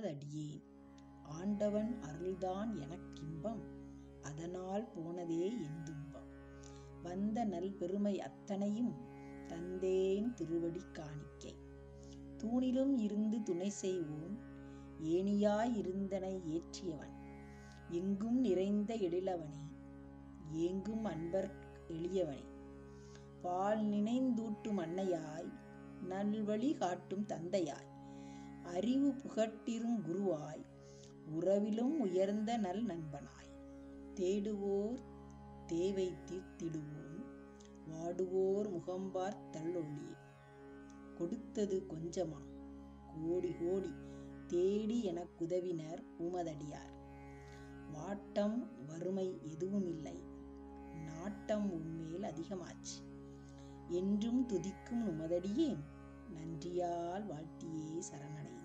உமதடியேன். ஆண்டவன் அருள்தான் எனக்கின்பம், அதனால் போனதே என் துன்பம். வந்த நல் பெருமை அத்தனையும் தந்தேன் திருவடி காணிக்கை. தூணிலும் இருந்து துணை செய்வோன், ஏணியாய் இருந்தனை ஏற்றியவன். எங்கும் நிறைந்த எழிலவனே, ஏங்கும் அன்பர் எளியவனே. பால் நினைந்தூட்டும் அன்னையாய், நல்வழி காட்டும் தந்தையாய், அறிவு புகட்டிரும் குருவாய், உறவிலும் உயர்ந்த நல் நண்பனாய். தேடுவோர் தேவை தீர்த்திடுவோம், வாடுவோர் முகம்பார் தள்ளொழியே. கொடுத்தது கொஞ்சமா, கோடி கோடி தேடி எனக்குதவினர் உமதடியார். வாட்டம் வறுமை எதுவும் இல்லை, நாட்டம் உன்மேல் அதிகமாச்சு. என்றும் துதிக்கும் உமதடியேன், நன்றியால் வாழ்த்தியே சரணடையே.